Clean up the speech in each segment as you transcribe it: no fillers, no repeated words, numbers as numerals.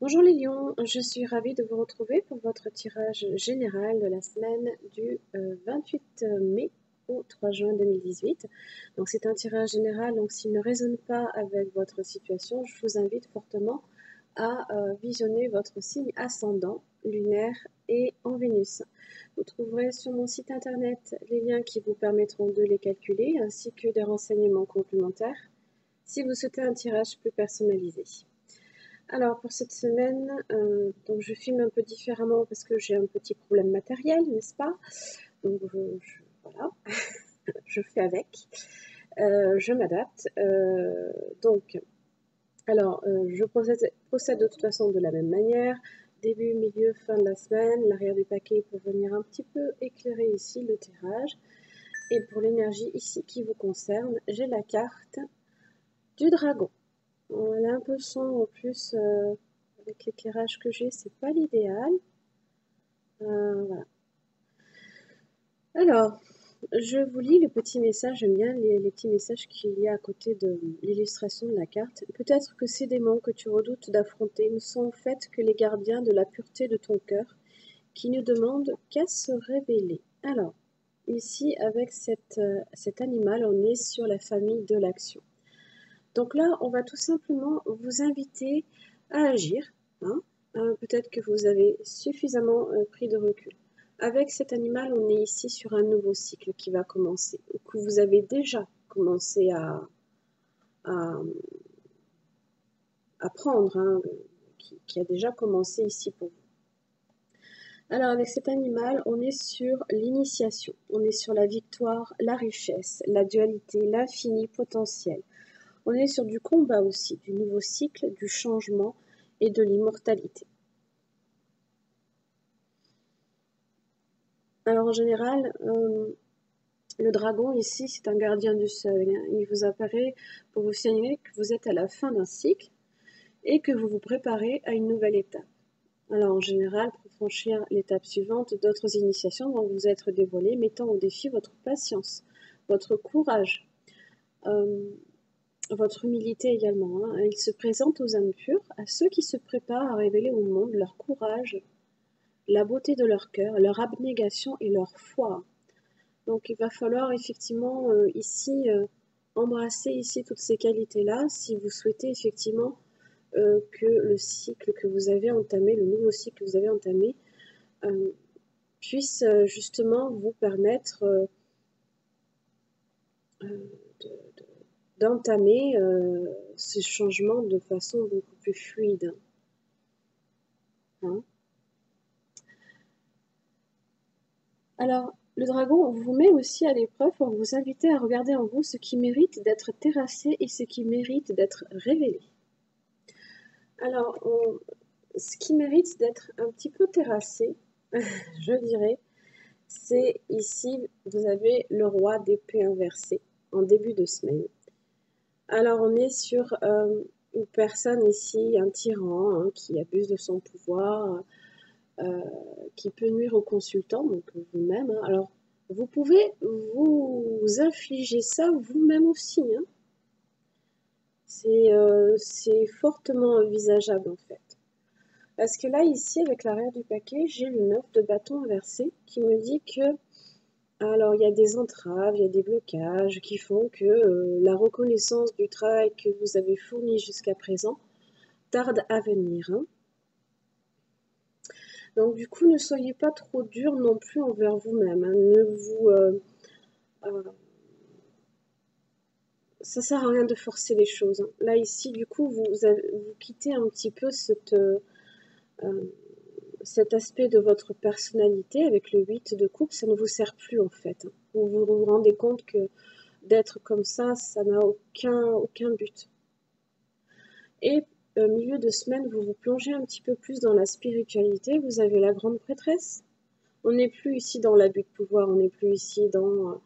Bonjour les lions, je suis ravie de vous retrouver pour votre tirage général de la semaine du 28 mai au 3 juin 2018. Donc c'est un tirage général, donc s'il ne résonne pas avec votre situation, je vous invite fortement à visionner votre signe ascendant, lunaire et en Vénus. Vous trouverez sur mon site internet les liens qui vous permettront de les calculer ainsi que des renseignements complémentaires si vous souhaitez un tirage plus personnalisé. Alors pour cette semaine, donc je filme un peu différemment parce que j'ai un petit problème matériel, n'est-ce pas? Donc voilà, je fais avec, je m'adapte. Donc, alors je procède de toute façon de la même manière. Début, milieu, fin de la semaine, l'arrière du paquet pour venir un petit peu éclairer ici le tirage. Et pour l'énergie ici qui vous concerne, j'ai la carte du dragon. Elle est un peu sombre en plus. Avec l'éclairage que j'ai, c'est pas l'idéal. Voilà. Alors, je vous lis le petit message. J'aime bien les petits messages qu'il y a à côté de l'illustration de la carte. Peut-être que ces démons que tu redoutes d'affronter ne sont en fait que les gardiens de la pureté de ton cœur, qui ne demandent qu'à se révéler. Alors, ici, avec cet animal, on est sur la famille de l'action. Donc là, on va tout simplement vous inviter à agir. Hein. Peut-être que vous avez suffisamment pris de recul. Avec cet animal, on est ici sur un nouveau cycle qui va commencer, ou que vous avez déjà commencé à, à prendre, hein, qui a déjà commencé ici pour vous. Alors avec cet animal, on est sur l'initiation, on est sur la victoire, la richesse, la dualité, l'infini potentiel. On est sur du combat aussi, du nouveau cycle, du changement et de l'immortalité. Alors en général, le dragon ici, c'est un gardien du seuil. Hein. Il vous apparaît pour vous signaler que vous êtes à la fin d'un cycle et que vous vous préparez à une nouvelle étape. Alors en général, pour franchir l'étape suivante, d'autres initiations vont vous être dévoilées, mettant au défi votre patience, votre courage, votre humilité également. Hein. Il se présente aux âmes pures, à ceux qui se préparent à révéler au monde leur courage, la beauté de leur cœur, leur abnégation et leur foi. Donc il va falloir effectivement ici embrasser ici toutes ces qualités-là si vous souhaitez effectivement que le cycle que vous avez entamé, le nouveau cycle que vous avez entamé, puisse justement vous permettre d'entamer ce changement de façon beaucoup plus fluide. Hein. Alors, le dragon vous met aussi à l'épreuve pour vous inviter à regarder en vous ce qui mérite d'être terrassé et ce qui mérite d'être révélé. Alors, ce qui mérite d'être un petit peu terrassé, je dirais, c'est ici, vous avez le roi d'épée inversé en début de semaine. Alors, on est sur une personne ici, un tyran, hein, qui abuse de son pouvoir, qui peut nuire aux consultants, donc vous-même. Hein. Alors, vous pouvez vous infliger ça vous-même aussi. Hein. C'est fortement envisageable en fait. Parce que là, ici, avec l'arrière du paquet, j'ai le 9 de bâton inversé qui me dit que, alors, il y a des entraves, il y a des blocages qui font que la reconnaissance du travail que vous avez fourni jusqu'à présent tarde à venir. Hein. Donc, du coup, ne soyez pas trop dur non plus envers vous-même. Hein. Ne vous... ça sert à rien de forcer les choses. Hein. Là, ici, du coup, vous quittez un petit peu cet aspect de votre personnalité avec le 8 de coupe, ça ne vous sert plus en fait. Vous vous rendez compte que d'être comme ça n'a aucun but. Et milieu de semaine, vous vous plongez un petit peu plus dans la spiritualité. Vous avez la grande prêtresse. On n'est plus ici dans l'abus de pouvoir, on n'est plus ici dans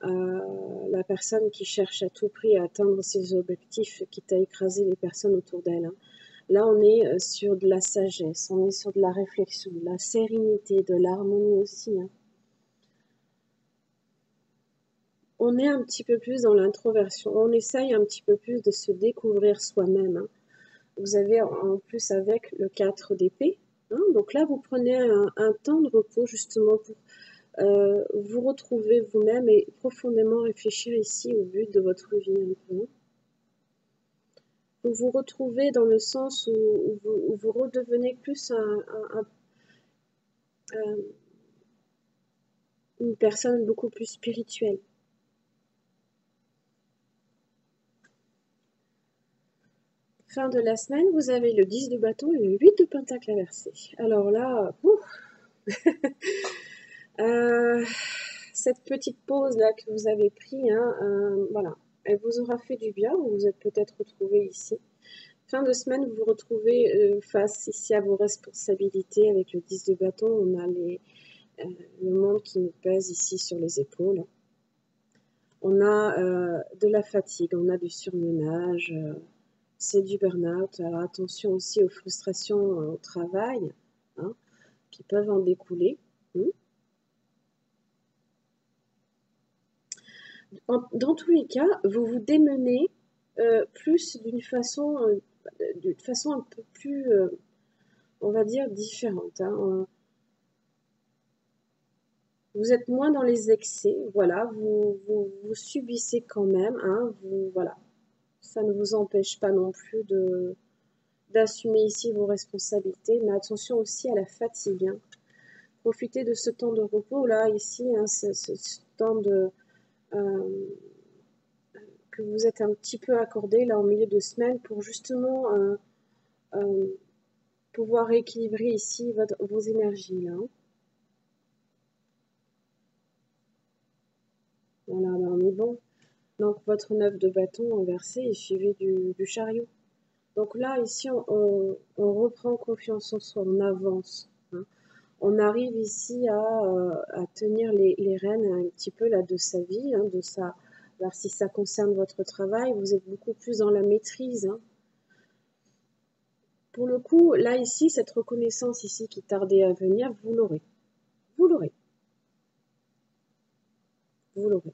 la personne qui cherche à tout prix à atteindre ses objectifs, quitte à écraser les personnes autour d'elle. Hein. Là, on est sur de la sagesse, on est sur de la réflexion, de la sérénité, de l'harmonie aussi. Hein. On est un petit peu plus dans l'introversion, on essaye un petit peu plus de se découvrir soi-même. Hein. Vous avez en plus avec le 4 d'épée. Hein, donc là, vous prenez un temps de repos justement pour vous retrouver vous-même et profondément réfléchir ici au but de votre vie un peu. Vous vous retrouvez dans le sens où vous redevenez plus une personne beaucoup plus spirituelle. Fin de la semaine, vous avez le 10 de bâton et le 8 de pentacle inversé. Alors là, cette petite pause là que vous avez pris, hein, voilà, elle vous aura fait du bien. Vous vous êtes peut-être retrouvé ici. Fin de semaine, vous vous retrouvez face ici à vos responsabilités avec le 10 de bâton. On a le monde qui nous pèse ici sur les épaules. On a de la fatigue, on a du surmenage, c'est du burn-out. Alors attention aussi aux frustrations au travail, hein, qui peuvent en découler. Dans tous les cas, vous vous démenez plus d'une façon un peu plus, on va dire, différente. Hein. Vous êtes moins dans les excès, voilà, vous subissez quand même, hein, voilà. Ça ne vous empêche pas non plus d'assumer ici vos responsabilités, mais attention aussi à la fatigue. Hein. Profitez de ce temps de repos, là, ici, hein, ce temps que vous êtes un petit peu accordé, là, en milieu de semaine, pour justement pouvoir rééquilibrer ici vos énergies, là. Hein. Voilà, là, on est bon. Donc, votre 9 de bâton inversé est suivi du chariot. Donc là, ici, on reprend confiance en soi, on avance. Hein. On arrive ici à tenir les rênes un petit peu là, de sa vie, hein, alors si ça concerne votre travail, vous êtes beaucoup plus dans la maîtrise. Hein. Pour le coup, là, ici, cette reconnaissance ici qui tardait à venir, vous l'aurez. Vous l'aurez. Vous l'aurez.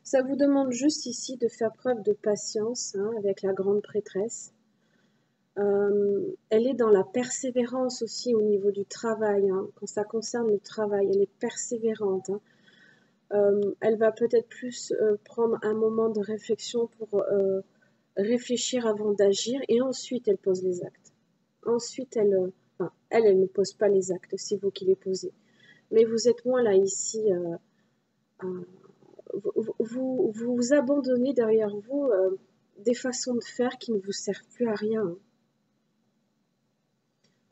Ça vous demande juste ici de faire preuve de patience, hein, avec la grande prêtresse. Elle est dans la persévérance aussi au niveau du travail. Hein. Quand ça concerne le travail, elle est persévérante. Hein. Elle va peut-être plus prendre un moment de réflexion pour réfléchir avant d'agir et ensuite elle pose les actes. Ensuite, elle ne pose pas les actes, c'est vous qui les posez. Mais vous êtes moins là ici, vous abandonnez derrière vous des façons de faire qui ne vous servent plus à rien. Hein.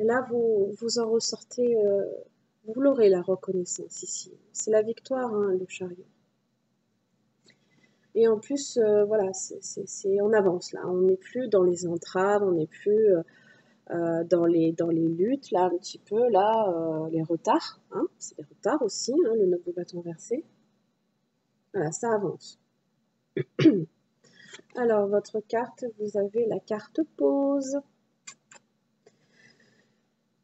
Et là, vous en ressortez, vous l'aurez la reconnaissance ici. C'est la victoire, hein, le chariot. Et en plus, voilà, on avance là. On n'est plus dans les entraves, on n'est plus dans les luttes, là, un petit peu, là, les retards. Hein, c'est des retards aussi, hein, le 9 de bâton versé. Voilà, ça avance. Alors, votre carte, vous avez la carte pause.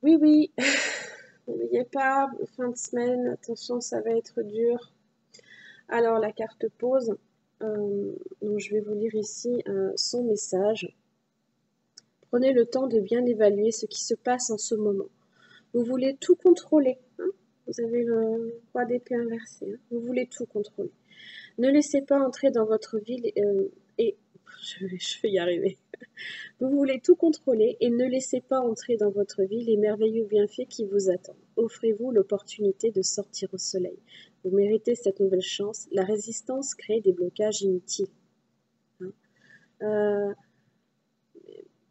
Oui, oui, n'oubliez pas, fin de semaine, attention, ça va être dur. Alors, la carte pause, donc je vais vous lire ici son message. Prenez le temps de bien évaluer ce qui se passe en ce moment. Vous voulez tout contrôler. Hein, vous avez le roi d'épée inversé. Hein, vous voulez tout contrôler. Ne laissez pas entrer dans votre vie et je vais y arriver. Vous voulez tout contrôler et ne laissez pas entrer dans votre vie les merveilleux bienfaits qui vous attendent. Offrez-vous l'opportunité de sortir au soleil. Vous méritez cette nouvelle chance. La résistance crée des blocages inutiles. Hein.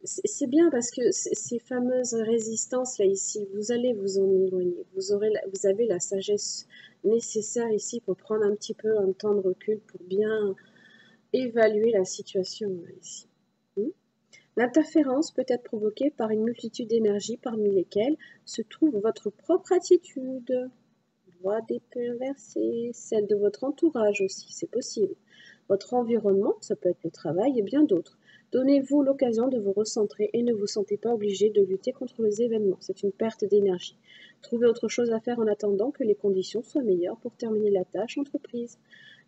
C'est bien parce que ces fameuses résistances là ici, vous allez vous en éloigner. Vous avez la sagesse nécessaire ici pour prendre un petit peu un temps de recul pour bien évaluer la situation là, ici. L'interférence peut être provoquée par une multitude d'énergies parmi lesquelles se trouve votre propre attitude, roi d'épée inversé, celle de votre entourage aussi, c'est possible. Votre environnement, ça peut être le travail et bien d'autres. Donnez-vous l'occasion de vous recentrer et ne vous sentez pas obligé de lutter contre les événements. C'est une perte d'énergie. Trouvez autre chose à faire en attendant que les conditions soient meilleures pour terminer la tâche entreprise.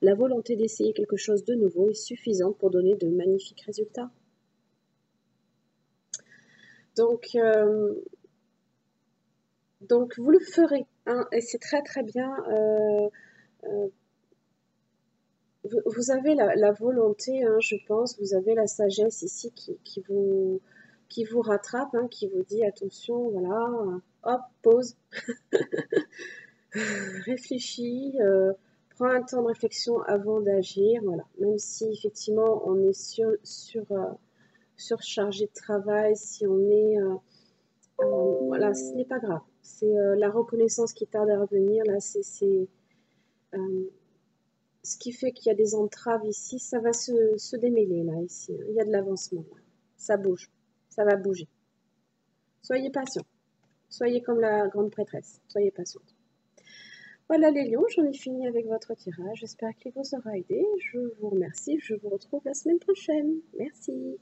la volonté d'essayer quelque chose de nouveau est suffisante pour donner de magnifiques résultats. Donc vous le ferez, hein, et c'est très très bien. Vous avez la volonté, hein, je pense, vous avez la sagesse ici qui vous rattrape, hein, qui vous dit attention, voilà, hop, pause, réfléchis, prends un temps de réflexion avant d'agir, voilà. Même si effectivement on est surchargé de travail, si on est, voilà, ce n'est pas grave. C'est la reconnaissance qui tarde à revenir, là, ce qui fait qu'il y a des entraves ici, ça va se démêler là, ici. Il y a de l'avancement. Ça bouge. Ça va bouger. Soyez patient. Soyez comme la grande prêtresse. Soyez patiente. Voilà les lions, j'en ai fini avec votre tirage. J'espère qu'il vous aura aidé. Je vous remercie. Je vous retrouve la semaine prochaine. Merci.